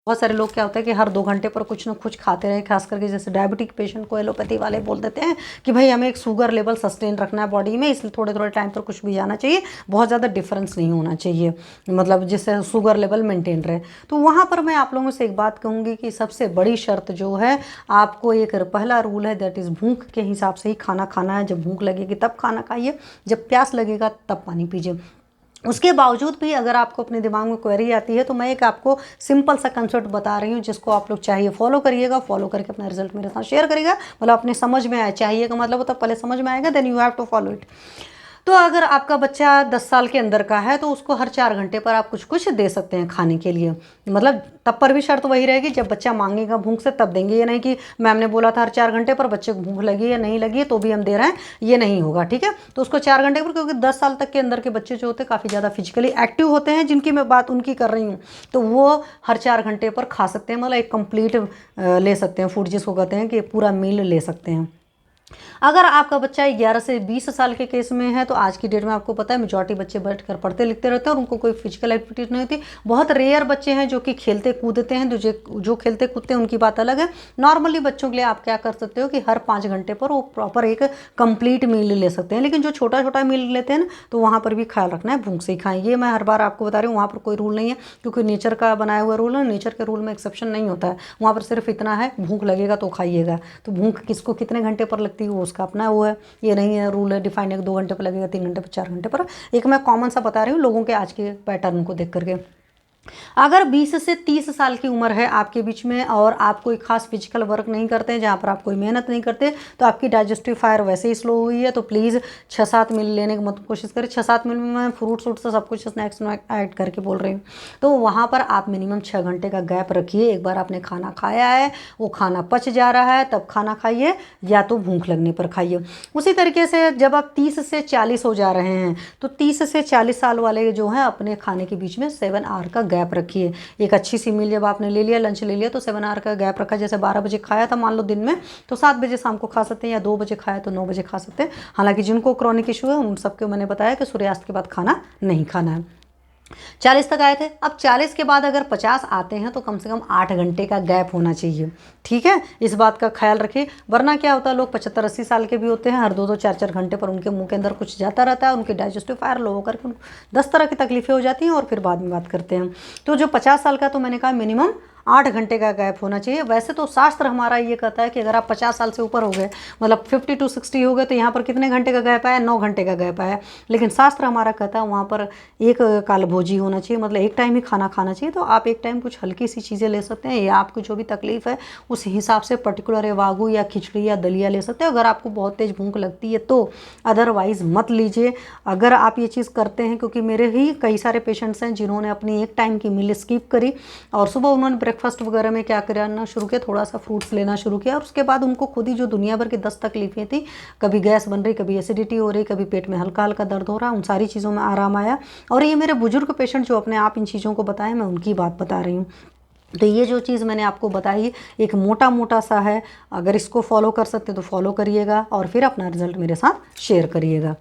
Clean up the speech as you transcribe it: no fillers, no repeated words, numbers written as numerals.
बहुत सारे लोग क्या होता है कि हर 2 घंटे पर कुछ ना कुछ खाते रहे, खास करके जैसे डायबिटिक पेशेंट को एलोपैथी वाले बोल देते हैं कि भाई हमें एक शुगर लेवल सस्टेन रखना है बॉडी में, इसलिए थोड़े थोड़े टाइम पर कुछ भी जाना चाहिए, बहुत ज़्यादा डिफरेंस नहीं होना चाहिए, मतलब जिससे शुगर लेवल मेंटेन रहे। तो वहाँ पर मैं आप लोगों से एक बात कहूँगी कि सबसे बड़ी शर्त जो है, आपको एक पहला रूल है, दैट इज़ भूख के हिसाब से ही खाना खाना है। जब भूख लगेगी तब खाना खाइए, जब प्यास लगेगा तब पानी पीजिए। उसके बावजूद भी अगर आपको अपने दिमाग में क्वेरी आती है तो मैं एक आपको सिंपल सा कंसेप्ट बता रही हूँ, जिसको आप लोग चाहिए फॉलो करिएगा, फॉलो करके अपना रिजल्ट मेरे साथ शेयर करिएगा। मतलब अपने समझ में आए, चाहिए का मतलब होता है पहले समझ में आएगा, then you have to follow it. तो अगर आपका बच्चा 10 साल के अंदर का है तो उसको हर 4 घंटे पर आप कुछ कुछ दे सकते हैं खाने के लिए। मतलब तब पर भी शर्त वही रहेगी, जब बच्चा मांगेगा भूख से तब देंगे। ये नहीं कि मैम ने बोला था हर 4 घंटे पर, बच्चे को भूख लगी या नहीं लगी तो भी हम दे रहे हैं, ये नहीं होगा, ठीक है। तो उसको 4 घंटे पर, क्योंकि 10 साल तक के अंदर के बच्चे जो होते हैं काफ़ी ज़्यादा फिजिकली एक्टिव होते हैं, जिनकी मैं बात उनकी कर रही हूँ, तो वो हर 4 घंटे पर खा सकते हैं, मतलब एक कंप्लीट ले सकते हैं फूड, जिसको कहते हैं कि पूरा मील ले सकते हैं। अगर आपका बच्चा 11 से 20 साल के केस में है तो आज की डेट में आपको पता है मेजॉरिटी बच्चे बैठकर पढ़ते लिखते रहते हैं और उनको कोई फिजिकल एक्टिविटी नहीं होती। बहुत रेयर बच्चे हैं जो कि खेलते कूदते हैं, जो खेलते कूदते हैं उनकी बात अलग है। नॉर्मली बच्चों के लिए आप क्या कर सकते हो कि हर 5 घंटे पर वो प्रॉपर एक कंप्लीट मील ले सकते हैं। लेकिन जो छोटा छोटा मील लेते हैं ना, तो वहाँ पर भी ख्याल रखना है, भूख से ही खाएं। ये मैं हर बार आपको बता रही हूँ, वहाँ पर कोई रूल नहीं है, क्योंकि नेचर का बनाया हुआ रूल है, नेचर के रूल में एक्सेप्शन नहीं होता है। वहाँ पर सिर्फ इतना है, भूख लगेगा तो खाइएगा। तो भूख किसको कितने घंटे पर लगती है वो उसका अपना वो है, ये नहीं है रूल है डिफाइन है कि 2 घंटे पर लगेगा, 3 घंटे पर, 4 घंटे पर। एक मैं कॉमन सा बता रही हूँ लोगों के आज के पैटर्न को देख करके। अगर 20 से 30 साल की उम्र है आपके बीच में और आप कोई खास फिजिकल वर्क नहीं करते हैं, जहाँ पर आप कोई मेहनत नहीं करते, तो आपकी डाइजेस्टिव फायर वैसे ही स्लो हुई है, तो प्लीज़ 6-7 मील लेने की मत कोशिश करें। 6-7 मील में मैं फ्रूट्स से सब कुछ स्नैक्स ऐड करके बोल रही हूँ। तो वहाँ पर आप मिनिमम 6 घंटे का गैप रखिए। एक बार आपने खाना खाया है, वो खाना पच जा रहा है, तब खाना खाइए, या तो भूख लगने पर खाइए। उसी तरीके से जब आप 30 से 40 हो जा रहे हैं, तो 30 से 40 साल वाले जो हैं अपने खाने के बीच में 7 आवर का गैप रखिए। एक अच्छी सी मील जब आपने ले लिया, लंच ले लिया, तो 7 आवर का गैप रखा। जैसे 12 बजे खाया था मान लो दिन में, तो 7 बजे शाम को खा सकते हैं, या 2 बजे खाया तो 9 बजे खा सकते हैं। हालांकि जिनको क्रॉनिक इशू है उन सबको मैंने बताया कि सूर्यास्त के बाद खाना नहीं खाना है। 40 तक आए थे, अब 40 के बाद अगर 50 आते हैं तो कम से कम 8 घंटे का गैप होना चाहिए, ठीक है। इस बात का ख्याल रखिए, वरना क्या होता है, लोग 75-80 साल के भी होते हैं, हर 2-2 4-4 घंटे पर उनके मुंह के अंदर कुछ जाता रहता है, उनकी डाइजेस्टिव फायर लो होकर के उनको 10 तरह की तकलीफें हो जाती हैं, और फिर बाद में बात करते हैं। तो जो 50 साल का, तो मैंने कहा मिनिमम 8 घंटे का गैप होना चाहिए। वैसे तो शास्त्र हमारा ये कहता है कि अगर आप 50 साल से ऊपर हो गए, मतलब 50 to 60 हो गए, तो यहाँ पर कितने घंटे का गैप आया, 9 घंटे का गैप आया। लेकिन शास्त्र हमारा कहता है वहाँ पर एक काल भोजी होना चाहिए, मतलब एक टाइम ही खाना खाना चाहिए। तो आप एक टाइम कुछ हल्की सी चीज़ें ले सकते हैं, या आपको जो भी तकलीफ है उस हिसाब से पर्टिकुलर वागू या खिचड़ी या दलिया ले सकते हैं, अगर आपको बहुत तेज़ भूख लगती है तो। अदरवाइज़ मत लीजिए। अगर आप ये चीज़ करते हैं, क्योंकि मेरे ही कई सारे पेशेंट्स हैं जिन्होंने अपनी एक टाइम की मील स्किप करी, और सुबह उन्होंने ब्रेकफास्ट वगैरह में क्या करना शुरू किया, थोड़ा सा फ्रूट्स लेना शुरू किया, और उसके बाद उनको खुद ही जो दुनिया भर की 10 तकलीफें थी, कभी गैस बन रही, कभी एसिडिटी हो रही, कभी पेट में हल्का हल्का दर्द हो रहा, उन सारी चीज़ों में आराम आया। और ये मेरे बुजुर्ग पेशेंट जो अपने आप इन चीज़ों को बताएं, मैं उनकी बात बता रही हूँ। तो ये जो चीज़ मैंने आपको बताई एक मोटा मोटा सा है, अगर इसको फॉलो कर सकते तो फॉलो करिएगा, और फिर अपना रिजल्ट मेरे साथ शेयर करिएगा।